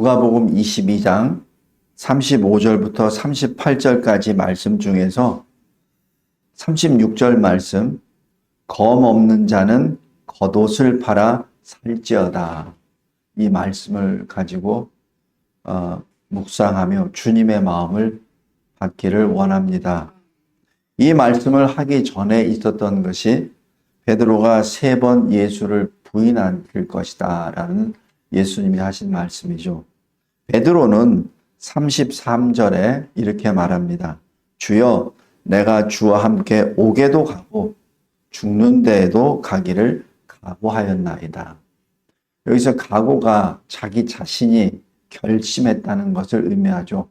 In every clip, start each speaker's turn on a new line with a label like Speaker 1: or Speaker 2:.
Speaker 1: 누가복음 22장 35절부터 38절까지 말씀 중에서 36절 말씀, 검 없는 자는 겉옷을 팔아 살지어다. 이 말씀을 가지고 묵상하며 주님의 마음을 받기를 원합니다. 이 말씀을 하기 전에 있었던 것이 베드로가 3번 예수를 부인할 것이다 라는 예수님이 하신 말씀이죠. 베드로는 33절에 이렇게 말합니다. 주여, 내가 주와 함께 옥에도 가고 죽는 데에도 가기를 각오하였나이다. 여기서 각오가 자기 자신이 결심했다는 것을 의미하죠.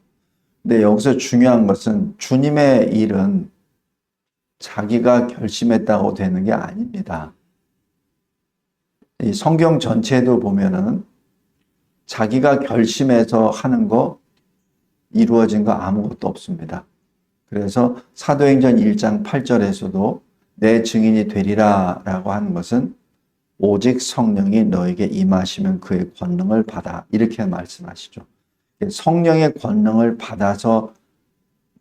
Speaker 1: 근데 여기서 중요한 것은 주님의 일은 자기가 결심했다고 되는 게 아닙니다. 이 성경 전체도 보면은 자기가 결심해서 하는 거 이루어진 거 아무것도 없습니다. 그래서 사도행전 1장 8절에서도 내 증인이 되리라 라고 하는 것은 오직 성령이 너에게 임하시면 그의 권능을 받아 이렇게 말씀하시죠. 성령의 권능을 받아서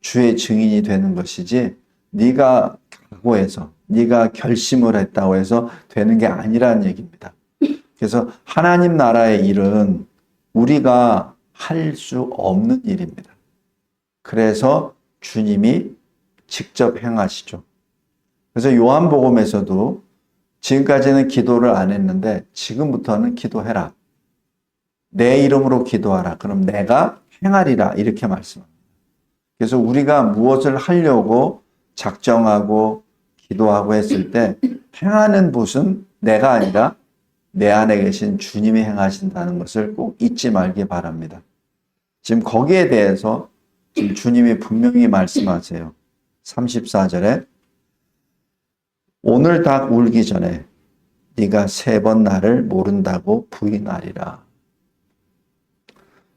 Speaker 1: 주의 증인이 되는 것이지 네가 각오해서 네가 결심을 했다고 해서 되는 게 아니라는 얘기입니다. 그래서 하나님 나라의 일은 우리가 할 수 없는 일입니다. 그래서 주님이 직접 행하시죠. 그래서 요한복음에서도 지금까지는 기도를 안 했는데 지금부터는 기도해라. 내 이름으로 기도하라. 그럼 내가 행하리라. 이렇게 말씀합니다. 그래서 우리가 무엇을 하려고 작정하고 기도하고 했을 때 행하는 것은 내가 아니라 내 안에 계신 주님이 행하신다는 것을 꼭 잊지 말기 바랍니다. 지금 거기에 대해서 지금 주님이 분명히 말씀하세요. 34절에 오늘 닭 울기 전에 네가 3번 나를 모른다고 부인하리라.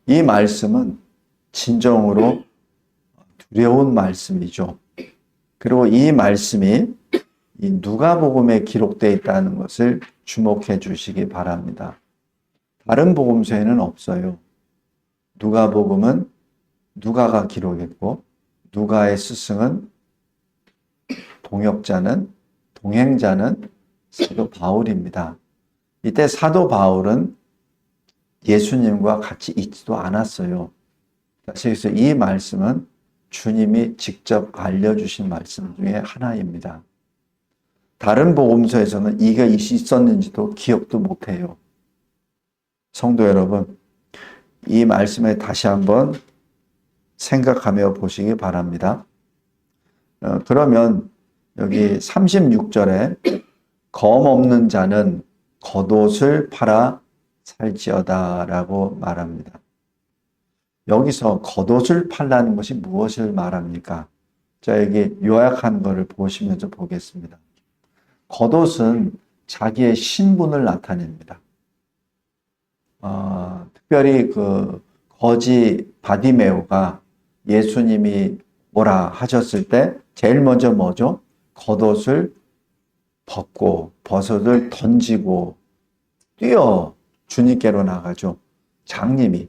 Speaker 1: 이 말씀은 진정으로 두려운 말씀이죠. 그리고 이 말씀이 이 누가복음에 기록되어 있다는 것을 주목해 주시기 바랍니다. 다른 복음서에는 없어요. 누가복음은 누가가 기록했고 누가의 스승은 동행자는 사도 바울입니다. 이때 사도 바울은 예수님과 같이 있지도 않았어요. 그래서 이 말씀은 주님이 직접 알려주신 말씀 중에 하나입니다. 다른 복음서에서는 이게 있었는지도 기억도 못해요. 성도 여러분, 이 말씀에 다시 한번 생각하며 보시기 바랍니다. 그러면 여기 36절에 검 없는 자는 겉옷을 팔아 살지어다 라고 말합니다. 여기서 겉옷을 팔라는 것이 무엇을 말합니까? 자, 여기 요약한 것을 보시면서 보겠습니다. 겉옷은 자기의 신분을 나타냅니다. 특별히 그 거지 바디메오가 예수님이 오라 하셨을 때 제일 먼저 뭐죠? 겉옷을 벗고 버섯을 던지고 뛰어 주님께로 나가죠. 장님이.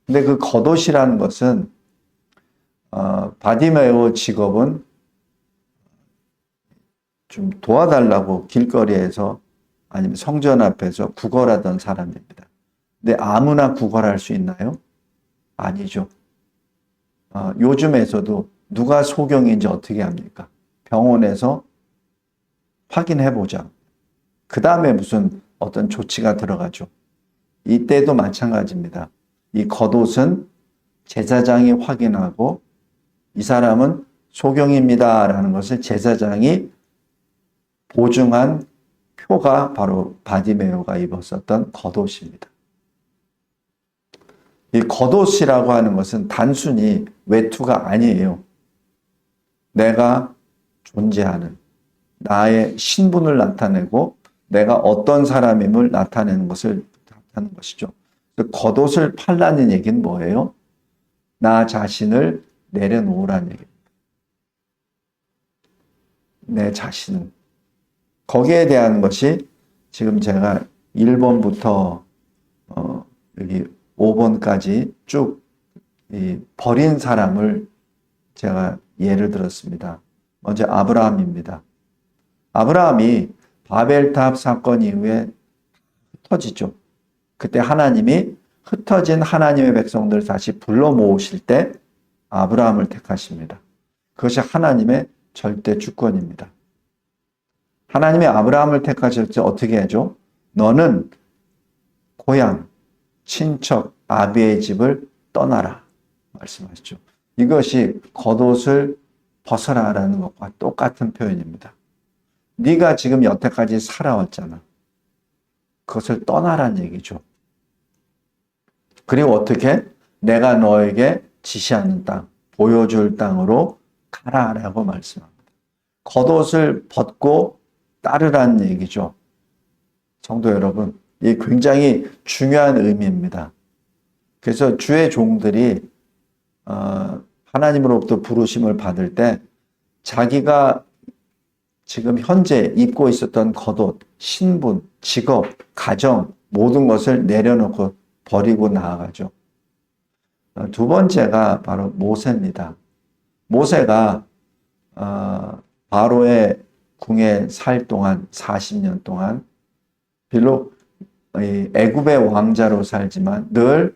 Speaker 1: 근데 그 겉옷이라는 것은 바디메오 직업은 좀 도와달라고 길거리에서 아니면 성전 앞에서 구걸하던 사람입니다. 근데 아무나 구걸할 수 있나요? 아니죠. 요즘에서도 누가 소경인지 어떻게 합니까? 병원에서 확인해보자. 그 다음에 무슨 어떤 조치가 들어가죠. 이때도 마찬가지입니다. 이 겉옷은 제사장이 확인하고 이 사람은 소경입니다 라는 것을 제사장이 보증한 표가 바로 바디메오가 입었었던 겉옷입니다. 이 겉옷이라고 하는 것은 단순히 외투가 아니에요. 내가 존재하는 나의 신분을 나타내고 내가 어떤 사람임을 나타내는 것을 하는 것이죠. 겉옷을 팔라는 얘기는 뭐예요? 나 자신을 내려놓으라는 얘기입니다. 내 자신을. 거기에 대한 것이 지금 제가 1번부터 여기 5번까지 쭉 버린 사람을 제가 예를 들었습니다. 먼저 아브라함입니다. 아브라함이 바벨탑 사건 이후에 흩어지죠. 그때 하나님이 흩어진 하나님의 백성들을 다시 불러 모으실 때 아브라함을 택하십니다. 그것이 하나님의 절대 주권입니다. 하나님이 아브라함을 택하실 때 어떻게 하죠? 너는 고향, 친척, 아비의 집을 떠나라 말씀하시죠. 이것이 겉옷을 벗어라라는 것과 똑같은 표현입니다. 네가 지금 여태까지 살아왔잖아. 그것을 떠나라는 얘기죠. 그리고 어떻게? 내가 너에게 지시하는 땅, 보여줄 땅으로 가라라고 말씀합니다. 겉옷을 벗고 따르라는 얘기죠. 성도 여러분, 이 굉장히 중요한 의미입니다. 그래서 주의 종들이 하나님으로부터 부르심을 받을 때 자기가 지금 현재 입고 있었던 겉옷, 신분, 직업, 가정 모든 것을 내려놓고 버리고 나아가죠. 두 번째가 바로 모세입니다. 모세가 바로의 궁에 살 동안 40년 동안 비록 애굽의 왕자로 살지만 늘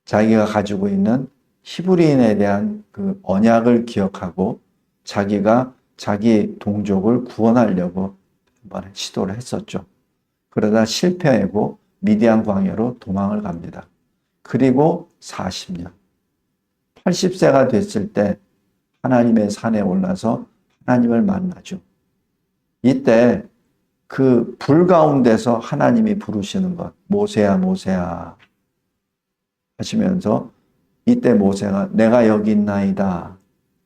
Speaker 1: 자기가 가지고 있는 히브리인에 대한 그 언약을 기억하고 자기가 자기 동족을 구원하려고 한번 시도를 했었죠. 그러다 실패하고 미디안 광야로 도망을 갑니다. 그리고 40년, 80세가 됐을 때 하나님의 산에 올라서 하나님을 만나죠. 이때 그 불 가운데서 하나님이 부르시는 것, 모세야 모세야 하시면서 이때 모세가 내가 여기 있나이다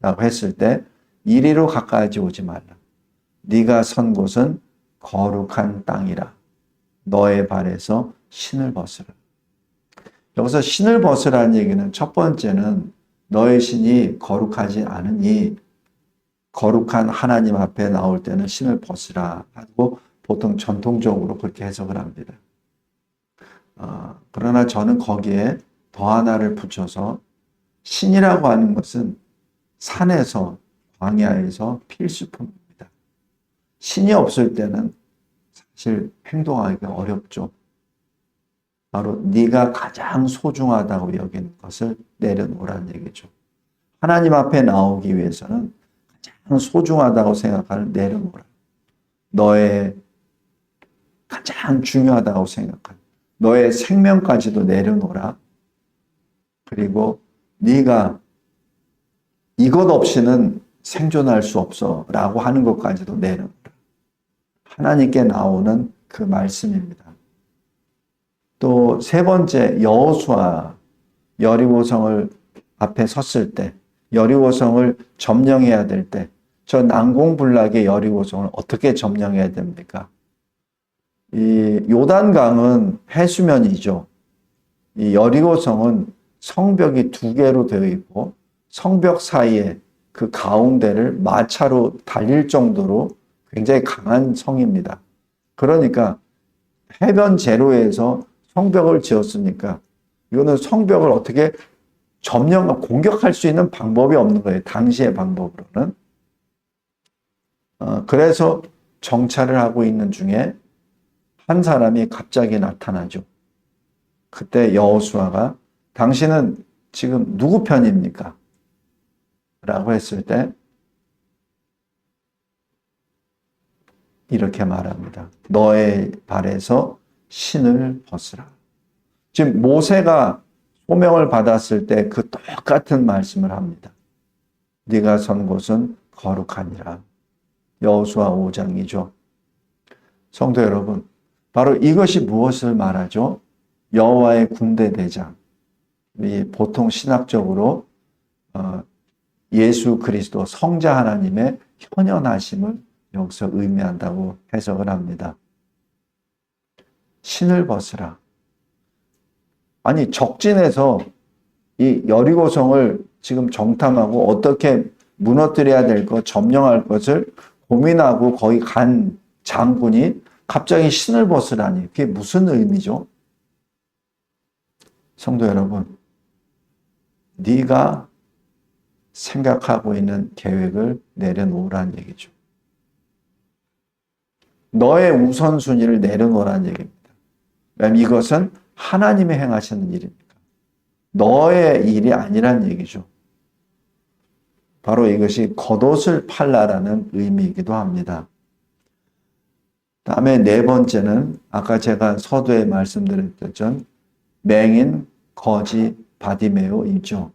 Speaker 1: 라고 했을 때 이리로 가까이 오지 말라. 네가 선 곳은 거룩한 땅이라. 너의 발에서 신을 벗으라. 여기서 신을 벗으라는 얘기는 첫 번째는 너의 신이 거룩하지 않으니 거룩한 하나님 앞에 나올 때는 신을 벗으라 하고 보통 전통적으로 그렇게 해석을 합니다. 그러나 저는 거기에 더 하나를 붙여서 신이라고 하는 것은 산에서 광야에서 필수품입니다. 신이 없을 때는 사실 행동하기가 어렵죠. 바로 네가 가장 소중하다고 여기는 것을 내려놓으라는 얘기죠. 하나님 앞에 나오기 위해서는 가장 소중하다고 생각하는 내려놓으라. 너의 가장 중요하다고 생각하는 너의 생명까지도 내려놓으라. 그리고 네가 이것 없이는 생존할 수 없어 라고 하는 것까지도 내려놓으라. 하나님께 나오는 그 말씀입니다. 또 세 번째, 여호수아 여리고성을 앞에 섰을 때, 여리고성을 점령해야 될 때, 저 난공불락의 여리고성을 어떻게 점령해야 됩니까? 이 요단강은 해수면이죠. 이 여리고성은 성벽이 두 개로 되어 있고 성벽 사이에 그 가운데를 마차로 달릴 정도로 굉장히 강한 성입니다. 그러니까 해변 제로에서 성벽을 지었으니까 이거는 성벽을 어떻게 공격할 수 있는 방법이 없는 거예요. 당시의 방법으로는. 그래서 정찰을 하고 있는 중에 한 사람이 갑자기 나타나죠. 그때 여호수아가 당신은 지금 누구 편입니까? 라고 했을 때 이렇게 말합니다. 너의 발에서 신을 벗으라. 지금 모세가 소명을 받았을 때 그 똑같은 말씀을 합니다. 네가 선 곳은 거룩하니라. 여호수아 5장이죠. 성도 여러분, 바로 이것이 무엇을 말하죠? 여호와의 군대 대장. 보통 신학적으로 예수 그리스도 성자 하나님의 현현하심을 여기서 의미한다고 해석을 합니다. 신을 벗으라. 아니 적진에서 이 여리고성을 지금 정탐하고 어떻게 무너뜨려야 될 것, 점령할 것을 고민하고 거기 간 장군이 갑자기 신을 벗으라니 그게 무슨 의미죠? 성도 여러분, 네가 생각하고 있는 계획을 내려놓으라는 얘기죠. 너의 우선순위를 내려놓으라는 얘기입니다. 왜냐하면 이것은 하나님이 행하시는 일입니다. 너의 일이 아니란 얘기죠. 바로 이것이 겉옷을 팔라라는 의미이기도 합니다. 다음에 네 번째는 아까 제가 서두에 말씀드렸던 맹인 거지 바디메오이죠.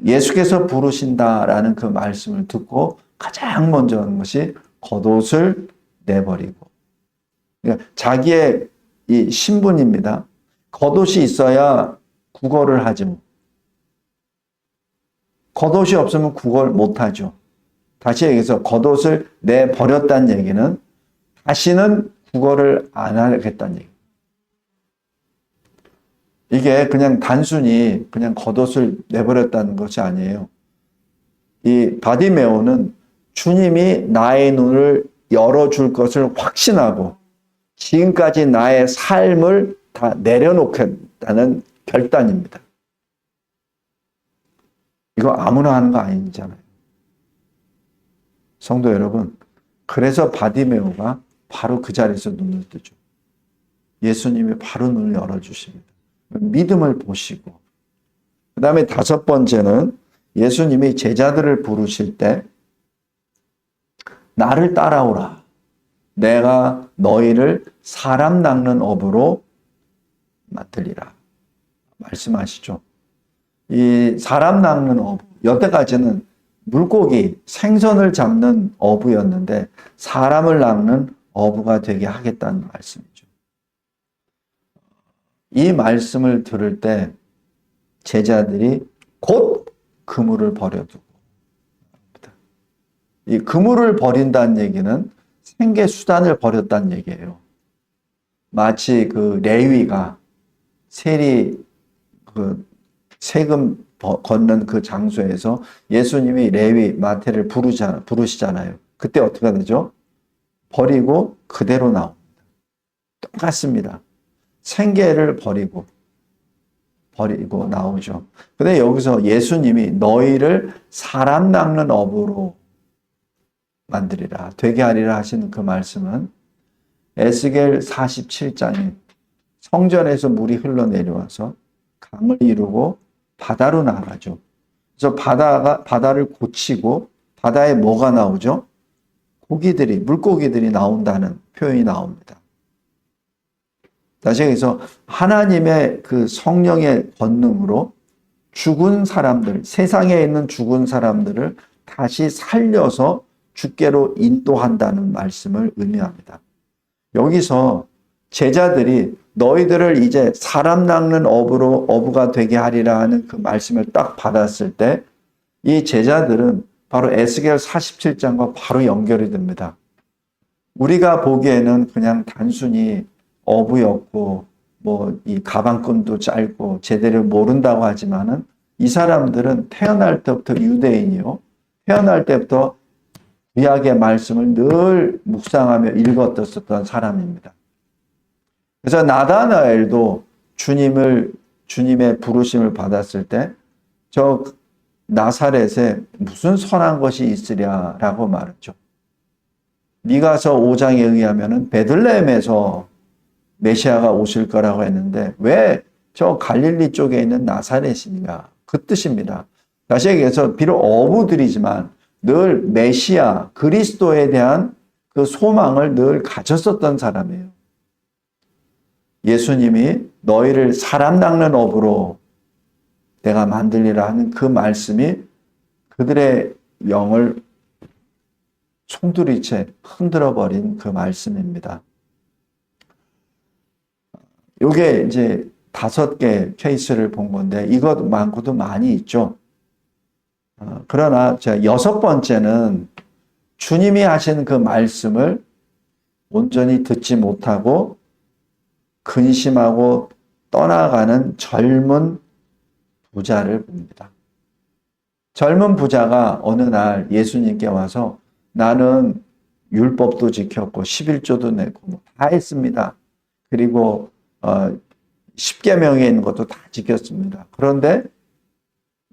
Speaker 1: 예수께서 부르신다라는 그 말씀을 듣고 가장 먼저 하는 것이 겉옷을 내버리고, 그러니까 자기의 이 신분입니다. 겉옷이 있어야 구걸을 하지 뭐. 겉옷이 없으면 구걸 못하죠. 다시 얘기해서 겉옷을 내버렸다는 얘기는 다시는 구걸을 안 하겠다는 얘기. 이게 그냥 단순히 그냥 겉옷을 내버렸다는 것이 아니에요. 이 바디메오는 주님이 나의 눈을 열어줄 것을 확신하고 지금까지 나의 삶을 다 내려놓겠다는 결단입니다. 이거 아무나 하는 거 아니잖아요. 성도 여러분, 그래서 바디메오가 바로 그 자리에서 눈을 뜨죠. 예수님이 바로 눈을 열어주십니다. 믿음을 보시고, 그 다음에 다섯 번째는 예수님이 제자들을 부르실 때 나를 따라오라. 내가 너희를 사람 낚는 업으로 만들리라. 말씀하시죠. 이 사람 낚는 어부, 여태까지는 물고기, 생선을 잡는 어부였는데 사람을 낚는 어부가 되게 하겠다는 말씀이죠. 이 말씀을 들을 때 제자들이 곧 그물을 버려두고, 이 그물을 버린다는 얘기는 생계 수단을 버렸다는 얘기예요. 마치 그 레위가 세리 그 세금 걷는 그 장소에서 예수님이 레위 마태를 부르시잖아요. 그때 어떻게 되죠? 버리고 그대로 나옵니다. 똑같습니다. 생계를 버리고 나오죠. 근데 여기서 예수님이 너희를 사람 낚는 업으로 만들리라, 되게 하리라 하시는 그 말씀은 에스겔 47장에 성전에서 물이 흘러내려와서 강을 이루고 바다로 나가죠. 그래서 바다를 고치고 바다에 뭐가 나오죠? 물고기들이 나온다는 표현이 나옵니다. 다시 여기서 하나님의 그 성령의 권능으로 죽은 사람들, 세상에 있는 죽은 사람들을 다시 살려서 주께로 인도한다는 말씀을 의미합니다. 여기서 제자들이 너희들을 이제 사람 낚는 어부가 되게 하리라 하는 그 말씀을 딱 받았을 때 이 제자들은 바로 에스겔 47장과 바로 연결이 됩니다. 우리가 보기에는 그냥 단순히 어부였고 뭐 이 가방끈도 짧고 제대로 모른다고 하지만은 이 사람들은 태어날 때부터 유대인이요. 태어날 때부터 구약의 말씀을 늘 묵상하며 읽었었던 사람입니다. 그래서 나다나엘도 주님의 부르심을 받았을 때 저 나사렛에 무슨 선한 것이 있으랴라고 말했죠. 미가서 5장에 의하면은 베들레헴에서 메시아가 오실 거라고 했는데 왜 저 갈릴리 쪽에 있는 나사렛인가? 그 뜻입니다. 다시 얘기해서 비록 어부들이지만 늘 메시아 그리스도에 대한 그 소망을 늘 가졌었던 사람이에요. 예수님이 너희를 사람 낚는 업으로 내가 만들리라 하는 그 말씀이 그들의 영을 송두리째 흔들어버린 그 말씀입니다. 이게 이제 5개 케이스를 본 건데 이것 많고도 많이 있죠. 그러나 제가 6번째는 주님이 하신 그 말씀을 온전히 듣지 못하고 근심하고 떠나가는 젊은 부자를 봅니다. 젊은 부자가 어느 날 예수님께 와서 나는 율법도 지켰고 11조도 내고 다 했습니다. 그리고 십계명에 있는 것도 다 지켰습니다. 그런데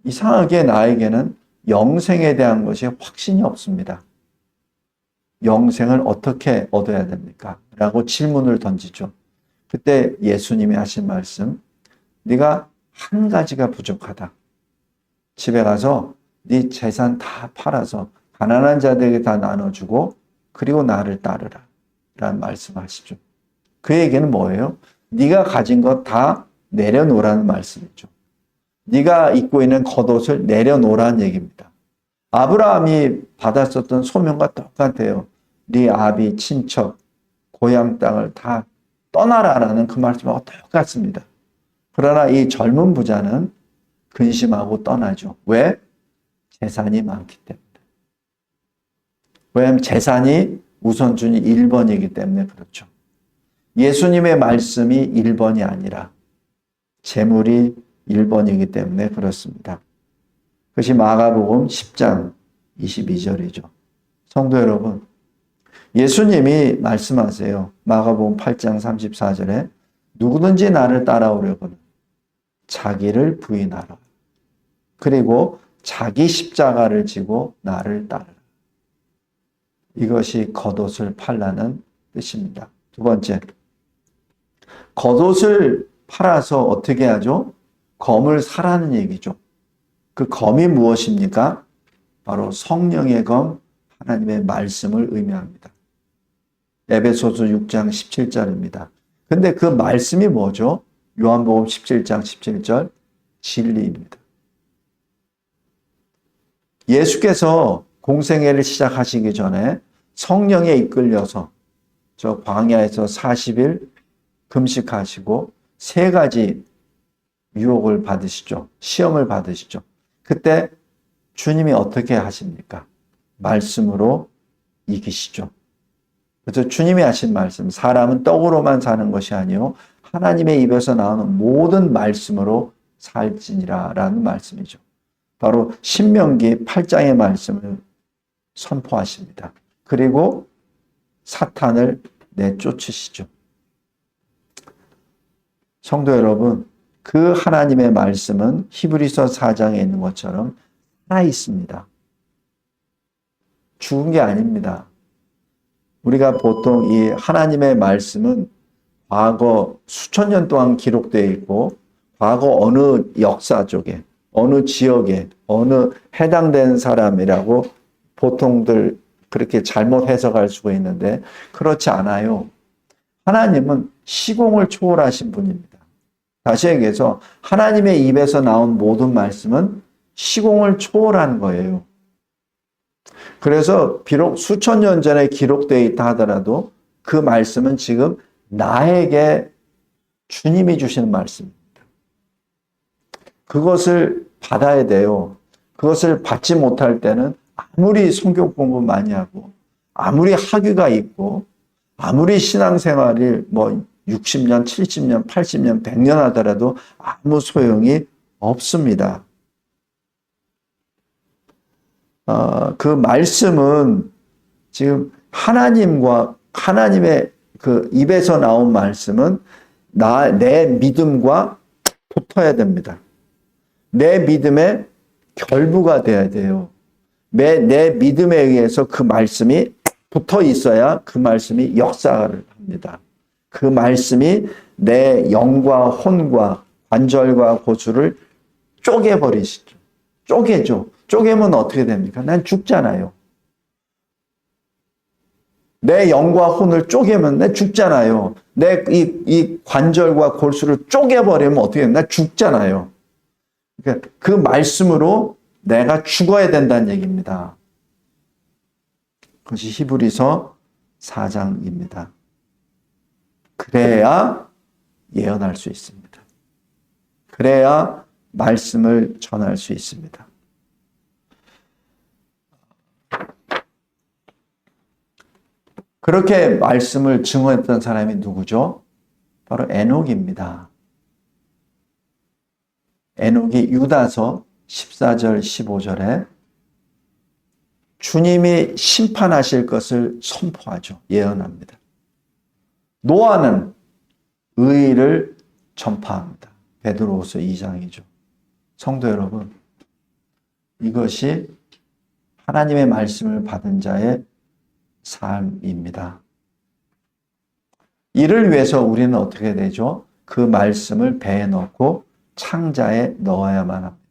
Speaker 1: 이상하게 나에게는 영생에 대한 것이 확신이 없습니다. 영생을 어떻게 얻어야 됩니까? 라고 질문을 던지죠. 그때 예수님이 하신 말씀, 네가 한 가지가 부족하다. 집에 가서 네 재산 다 팔아서 가난한 자들에게 다 나눠주고 그리고 나를 따르라 라는 말씀하시죠. 그 얘기는 뭐예요? 네가 가진 것 다 내려놓으라는 말씀이죠. 네가 입고 있는 겉옷을 내려놓으라는 얘기입니다. 아브라함이 받았었던 소명과 똑같아요. 네 아비, 친척, 고향 땅을 다 떠나라라는 그 말씀하고 똑같습니다. 그러나 이 젊은 부자는 근심하고 떠나죠. 왜? 재산이 많기 때문에. 왜냐하면 재산이 우선순위 1번이기 때문에 그렇죠. 예수님의 말씀이 1번이 아니라 재물이 1번이기 때문에 그렇습니다. 그것이 마가복음 10장 22절이죠. 성도 여러분, 예수님이 말씀하세요. 마가복음 8장 34절에 누구든지 나를 따라오려거든 자기를 부인하라. 그리고 자기 십자가를 지고 나를 따르라. 이것이 겉옷을 팔라는 뜻입니다. 두 번째, 겉옷을 팔아서 어떻게 하죠? 검을 사라는 얘기죠. 그 검이 무엇입니까? 바로 성령의 검, 하나님의 말씀을 의미합니다. 에베소서 6장 17절입니다. 근데 그 말씀이 뭐죠? 요한복음 17장 17절 진리입니다. 예수께서 공생애를 시작하시기 전에 성령에 이끌려서 저 광야에서 40일 금식하시고 세 가지 유혹을 받으시죠. 시험을 받으시죠. 그때 주님이 어떻게 하십니까? 말씀으로 이기시죠. 그래서 주님이 하신 말씀, 사람은 떡으로만 사는 것이 아니요 하나님의 입에서 나오는 모든 말씀으로 살지니라 라는 말씀이죠. 바로 신명기 8장의 말씀을 선포하십니다. 그리고 사탄을 내쫓으시죠. 성도 여러분, 그 하나님의 말씀은 히브리서 4장에 있는 것처럼 살아 있습니다. 죽은 게 아닙니다. 우리가 보통 이 하나님의 말씀은 과거 수천 년 동안 기록되어 있고 과거 어느 역사 쪽에 어느 지역에 어느 해당된 사람이라고 보통들 그렇게 잘못 해석할 수가 있는데 그렇지 않아요. 하나님은 시공을 초월하신 분입니다. 다시 얘기해서 하나님의 입에서 나온 모든 말씀은 시공을 초월한 거예요. 그래서 비록 수천 년 전에 기록되어 있다 하더라도 그 말씀은 지금 나에게 주님이 주시는 말씀입니다. 그것을 받아야 돼요. 그것을 받지 못할 때는 아무리 성경 공부 많이 하고 아무리 학위가 있고 아무리 신앙생활을 60년, 70년, 80년, 100년 하더라도 아무 소용이 없습니다. 그 말씀은 지금 하나님의 그 입에서 나온 말씀은 내 믿음과 붙어야 됩니다. 내 믿음의 결부가 돼야 돼요. 내 믿음에 의해서 그 말씀이 붙어 있어야 그 말씀이 역사를 합니다. 그 말씀이 내 영과 혼과 관절과 고수를 쪼개버리시죠. 쪼개죠. 쪼개면 어떻게 됩니까? 난 죽잖아요. 내 영과 혼을 쪼개면 내 죽잖아요. 내 이 관절과 골수를 쪼개버리면 어떻게 됩니까? 나 죽잖아요. 그러니까 그 말씀으로 내가 죽어야 된다는 얘기입니다. 그것이 히브리서 4장입니다. 그래야 예언할 수 있습니다. 그래야 말씀을 전할 수 있습니다. 그렇게 말씀을 증언했던 사람이 누구죠? 바로 에녹입니다. 에녹이 유다서 14절 15절에 주님이 심판하실 것을 선포하죠. 예언합니다. 노아는 의의를 전파합니다. 베드로후서 2장이죠. 성도 여러분, 이것이 하나님의 말씀을 받은 자의 삶입니다. 이를 위해서 우리는 어떻게 되죠? 그 말씀을 배에 넣고 창자에 넣어야만 합니다.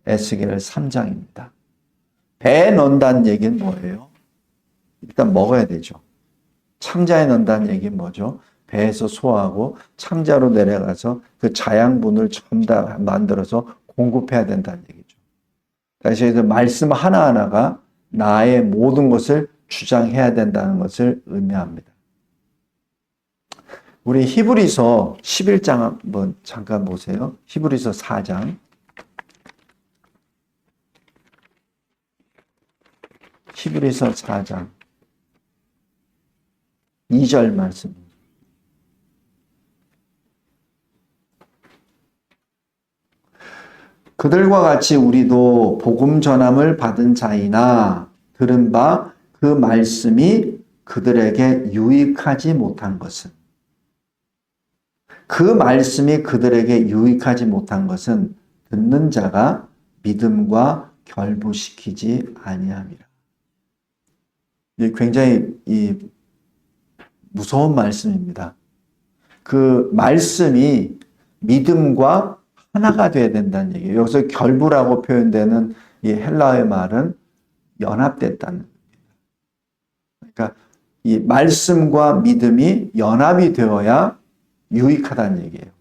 Speaker 1: 에스겔 3장입니다. 배에 넣는다는 얘기는 뭐예요? 일단 먹어야 되죠. 창자에 넣는다는 얘기는 뭐죠? 배에서 소화하고 창자로 내려가서 그 자양분을 전부 다 만들어서 공급해야 된다는 얘기죠. 다시 해서 말씀 하나하나가 나의 모든 것을 주장해야 된다는 것을 의미합니다. 우리 히브리서 11장 한번 잠깐 보세요. 히브리서 4장. 히브리서 4장 2절 말씀. 그들과 같이 우리도 복음 전함을 받은 자이나 들은 바 그 말씀이 그들에게 유익하지 못한 것은, 그 말씀이 그들에게 유익하지 못한 것은 듣는 자가 믿음과 결부시키지 아니함이라. 굉장히 무서운 말씀입니다. 그 말씀이 믿음과 하나가 돼야 된다는 얘기예요. 여기서 결부라고 표현되는 이 헬라어의 말은 연합됐다는 겁니다. 그러니까 이 말씀과 믿음이 연합이 되어야 유익하다는 얘기예요.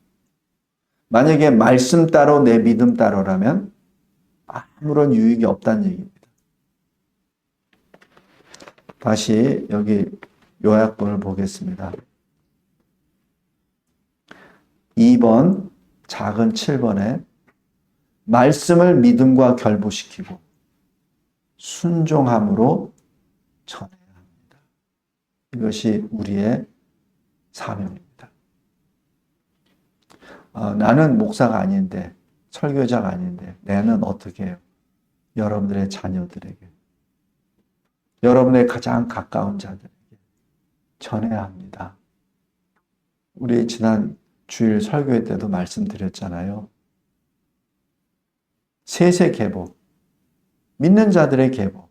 Speaker 1: 만약에 말씀 따로 내 믿음 따로라면 아무런 유익이 없다는 얘기입니다. 다시 여기 요약본을 보겠습니다. 2번 작은 7번에 말씀을 믿음과 결부시키고 순종함으로 전해야 합니다. 이것이 우리의 사명입니다. 나는 목사가 아닌데, 설교자가 아닌데 나는 어떻게 해요? 여러분들의 자녀들에게, 여러분의 가장 가까운 자들에게 전해야 합니다. 우리 지난 주일 설교회 때도 말씀드렸잖아요. 세세 계보, 믿는 자들의 계보.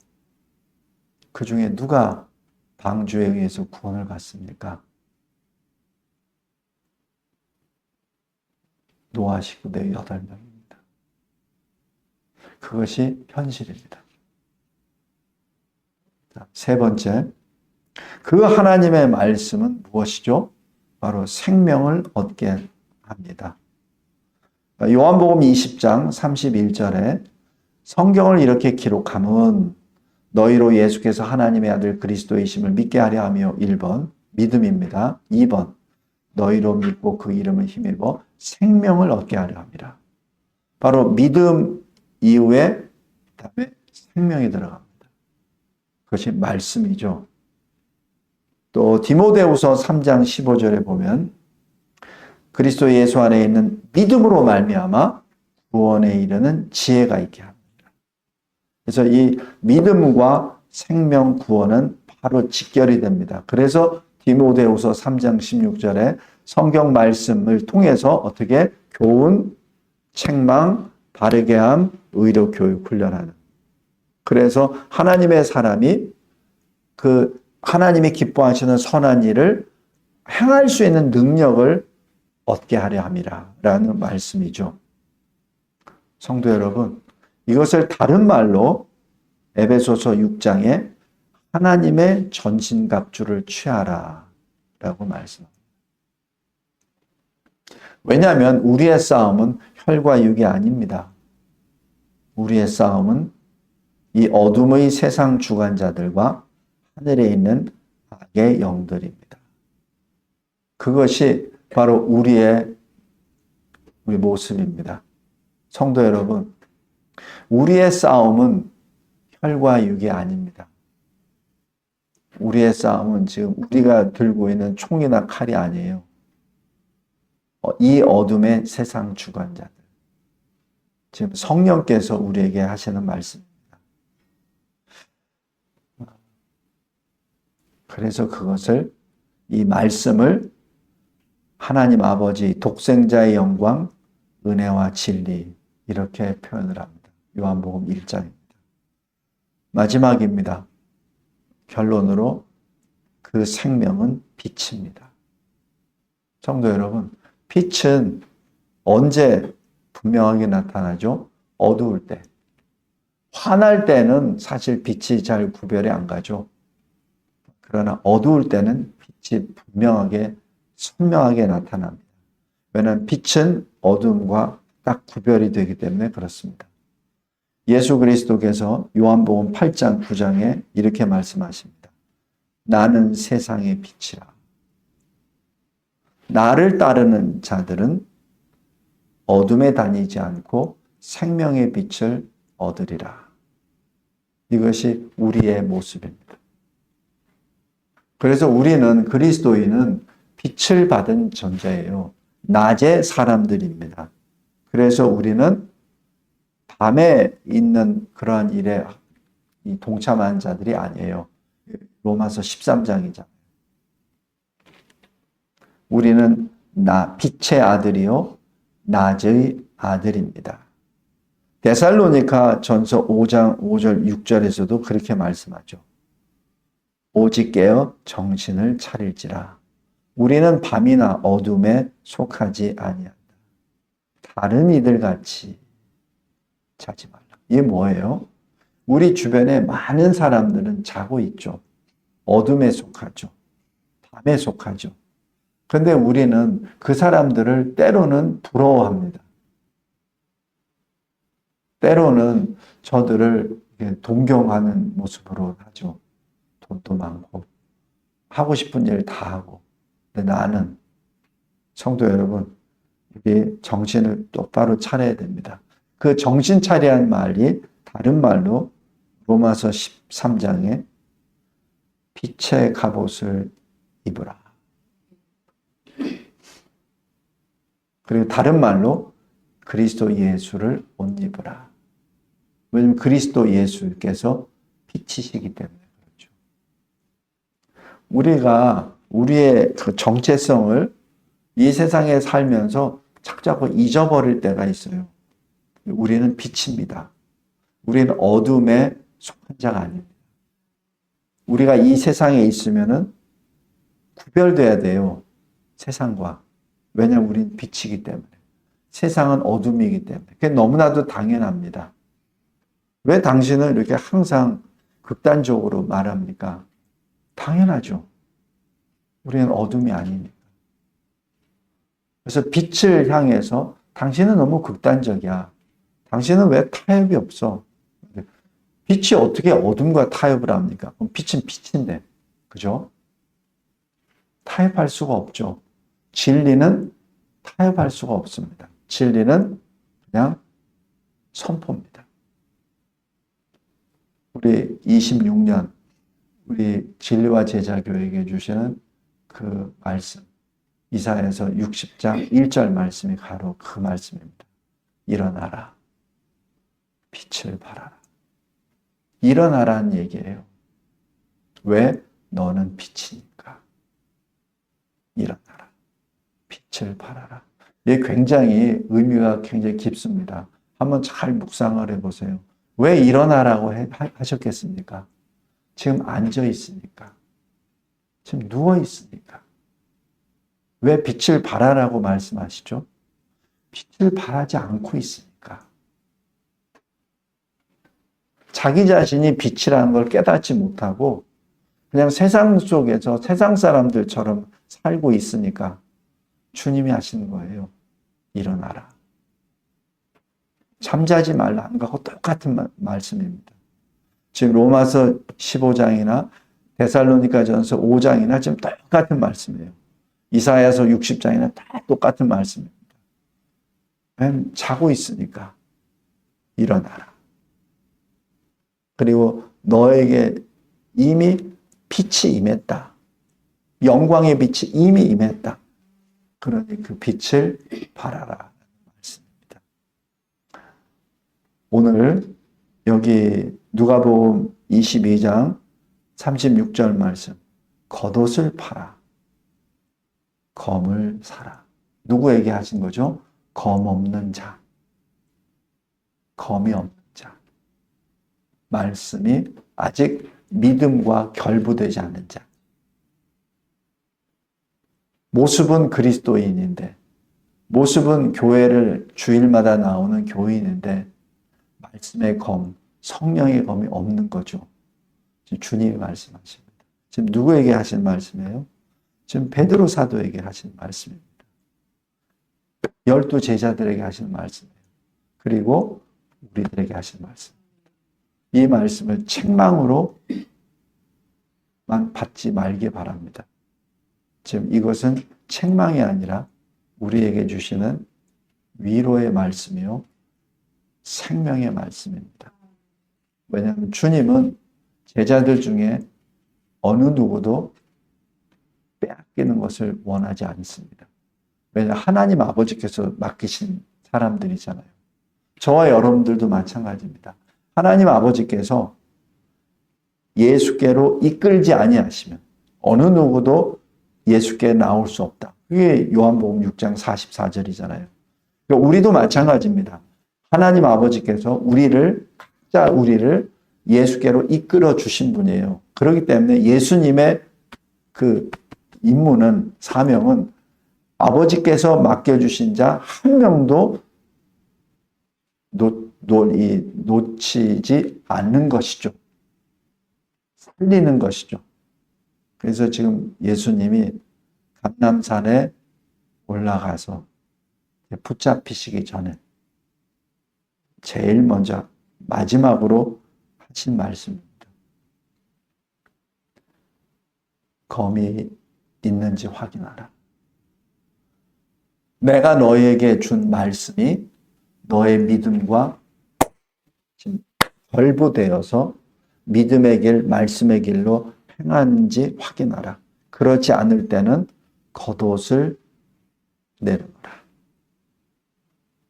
Speaker 1: 그 중에 누가 방주에 의해서 구원을 받습니까? 노아 식구들 8명입니다. 그것이 현실입니다. 세 번째, 그 하나님의 말씀은 무엇이죠? 바로 생명을 얻게 합니다. 요한복음 20장 31절에 성경을 이렇게 기록함은 너희로 예수께서 하나님의 아들 그리스도이심을 믿게 하려 하며 1번 믿음입니다. 2번 너희로 믿고 그 이름을 힘입어 생명을 얻게 하려 함이라. 바로 믿음 이후에 그다음에 생명이 들어갑니다. 그것이 말씀이죠. 또 디모데후서 3장 15절에 보면 그리스도 예수 안에 있는 믿음으로 말미암아 구원에 이르는 지혜가 있게 합니다. 그래서 이 믿음과 생명 구원은 바로 직결이 됩니다. 그래서 디모데후서 3장 16절에 성경 말씀을 통해서 어떻게 교훈, 책망, 바르게 함, 의로 교육 훈련하는. 그래서 하나님의 사람이 그 하나님이 기뻐하시는 선한 일을 행할 수 있는 능력을 얻게 하려 함이라 라는 말씀이죠. 성도 여러분, 이것을 다른 말로 에베소서 6장에 하나님의 전신갑주를 취하라 라고 말씀합니다. 왜냐하면 우리의 싸움은 혈과 육이 아닙니다. 우리의 싸움은 이 어둠의 세상 주관자들과 하늘에 있는 악의 영들입니다. 그것이 바로 우리 모습입니다. 성도 여러분, 우리의 싸움은 혈과 육이 아닙니다. 우리의 싸움은 지금 우리가 들고 있는 총이나 칼이 아니에요. 이 어둠의 세상 주관자들. 지금 성령께서 우리에게 하시는 말씀입니다. 그래서 그것을, 이 말씀을 하나님 아버지 독생자의 영광, 은혜와 진리 이렇게 표현을 합니다. 요한복음 1장입니다. 마지막입니다. 결론으로 그 생명은 빛입니다. 성도 여러분, 빛은 언제 분명하게 나타나죠? 어두울 때. 환할 때는 사실 빛이 잘 구별이 안 가죠. 그러나 어두울 때는 빛이 분명하게 선명하게 나타납니다. 왜냐하면 빛은 어둠과 딱 구별이 되기 때문에 그렇습니다. 예수 그리스도께서 요한복음 8장 9장에 이렇게 말씀하십니다. 나는 세상의 빛이라. 나를 따르는 자들은 어둠에 다니지 않고 생명의 빛을 얻으리라. 이것이 우리의 모습입니다. 그래서 우리는 그리스도인은 빛을 받은 존재예요. 낮의 사람들입니다. 그래서 우리는 밤에 있는 그러한 일에 동참한 자들이 아니에요. 로마서 13장이잖아요. 우리는 빛의 아들이요 낮의 아들입니다. 데살로니가 전서 5장 5절 6절에서도 그렇게 말씀하죠. 오직 깨어 정신을 차릴지라. 우리는 밤이나 어둠에 속하지 아니한다. 다른 이들 같이 자지 말라. 이게 뭐예요? 우리 주변에 많은 사람들은 자고 있죠. 어둠에 속하죠. 밤에 속하죠. 그런데 우리는 그 사람들을 때로는 부러워합니다. 때로는 저들을 동경하는 모습으로 하죠. 돈도 많고 하고 싶은 일 다 하고. 근데 나는 성도 여러분, 우리 정신을 똑바로 차려야 됩니다. 그 정신 차리한 말이 다른 말로 로마서 13장에 빛의 갑옷을 입으라. 그리고 다른 말로 그리스도 예수를 옷 입으라. 왜냐하면 그리스도 예수께서 빛이시기 때문에 그렇죠. 우리가 우리의 그 정체성을 이 세상에 살면서 자꾸 잊어버릴 때가 있어요. 우리는 빛입니다. 우리는 어둠에 속한 자가 아닙니다. 우리가 이 세상에 있으면은 구별돼야 돼요. 세상과. 왜냐하면 우리는 빛이기 때문에. 세상은 어둠이기 때문에. 그게 너무나도 당연합니다. 왜 당신은 이렇게 항상 극단적으로 말합니까? 당연하죠. 우리는 어둠이 아니니까. 그래서 빛을 향해서 당신은 너무 극단적이야. 당신은 왜 타협이 없어? 빛이 어떻게 어둠과 타협을 합니까? 그럼 빛은 빛인데. 그죠? 타협할 수가 없죠. 진리는 타협할 수가 없습니다. 진리는 그냥 선포입니다. 우리 26년 우리 진리와 제자 교회에게 주시는 그 말씀 이사야서 60장 1절 말씀이 바로 그 말씀입니다. 일어나라. 빛을 발하라. 일어나라는 얘기예요. 왜? 너는 빛이니까. 일어나라. 빛을 발하라. 이게 굉장히 의미가 굉장히 깊습니다. 한번 잘 묵상을 해보세요. 왜 일어나라고 하셨겠습니까? 지금 앉아 있으니까. 지금 누워 있으니까. 왜 빛을 발하라고 말씀하시죠? 빛을 발하지 않고 있으니까. 자기 자신이 빛이라는 걸 깨닫지 못하고 그냥 세상 속에서 세상 사람들처럼 살고 있으니까 주님이 하시는 거예요. 일어나라. 잠자지 말라는 것과 똑같은 말씀입니다. 지금 로마서 15장이나 데살로니가전서 5장이나 지금 똑같은 말씀이에요. 이사야서 60장이나 다 똑같은 말씀입니다. 자고 있으니까 일어나라. 그리고 너에게 이미 빛이 임했다. 영광의 빛이 이미 임했다. 그러니 그 빛을 발하라. 말씀입니다. 오늘 여기 누가복음 22장 36절 말씀. 겉옷을 팔아. 검을 사라. 누구에게 하신 거죠? 검 없는 자. 검이 없는 자. 말씀이 아직 믿음과 결부되지 않은 자. 모습은 그리스도인인데, 모습은 교회를 주일마다 나오는 교인인데, 말씀의 검, 성령의 검이 없는 거죠. 지금 주님이 말씀하십니다. 지금 누구에게 하신 말씀이에요? 지금 베드로 사도에게 하신 말씀입니다. 12 제자들에게 하신 말씀이에요. 그리고 우리들에게 하신 말씀입니다. 이 말씀을 책망으로만 받지 말기 바랍니다. 지금 이것은 책망이 아니라 우리에게 주시는 위로의 말씀이요, 생명의 말씀입니다. 왜냐하면 주님은 제자들 중에 어느 누구도 빼앗기는 것을 원하지 않습니다. 왜냐하면 하나님 아버지께서 맡기신 사람들이잖아요. 저와 여러분들도 마찬가지입니다. 하나님 아버지께서 예수께로 이끌지 아니하시면 어느 누구도 예수께 나올 수 없다. 그게 요한복음 6장 44절이잖아요. 그러니까 우리도 마찬가지입니다. 하나님 아버지께서 각자 우리를 예수께로 이끌어 주신 분이에요. 그렇기 때문에 예수님의 그 임무는, 사명은 아버지께서 맡겨주신 자 한 명도 놓치지 않는 것이죠. 살리는 것이죠. 그래서 지금 예수님이 감람산에 올라가서 붙잡히시기 전에 제일 먼저 마지막으로 하신 말씀입니다. 검이 있는지 확인하라. 내가 너에게 준 말씀이 너의 믿음과 결부되어서 믿음의 길, 말씀의 길로 행하는지 확인하라. 그렇지 않을 때는 겉옷을 내려놓으라.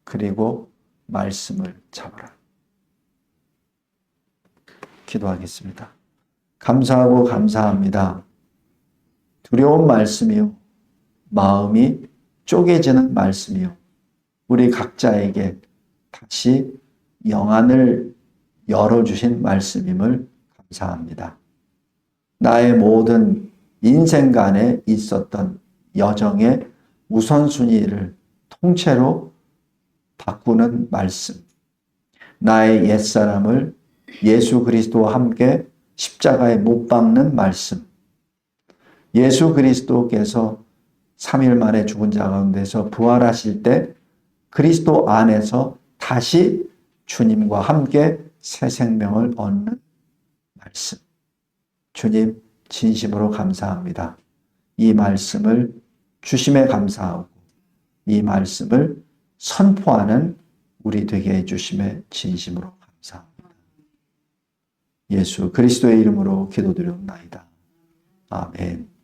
Speaker 1: 그리고 말씀을 잡아라. 기도하겠습니다. 감사하고 감사합니다. 두려운 말씀이요, 마음이 쪼개지는 말씀이요, 우리 각자에게 다시 영안을 열어주신 말씀임을 감사합니다. 나의 모든 인생간에 있었던 여정의 우선순위를 통째로 바꾸는 말씀, 나의 옛사람을 예수 그리스도와 함께 십자가에 못 박는 말씀, 예수 그리스도께서 3일 만에 죽은 자 가운데서 부활하실 때 그리스도 안에서 다시 주님과 함께 새 생명을 얻는 말씀. 주님, 진심으로 감사합니다. 이 말씀을 주심에 감사하고 이 말씀을 선포하는 우리 되게 해주심에 진심으로 감사합니다. 예수 그리스도의 이름으로 기도드리옵나이다. 아멘.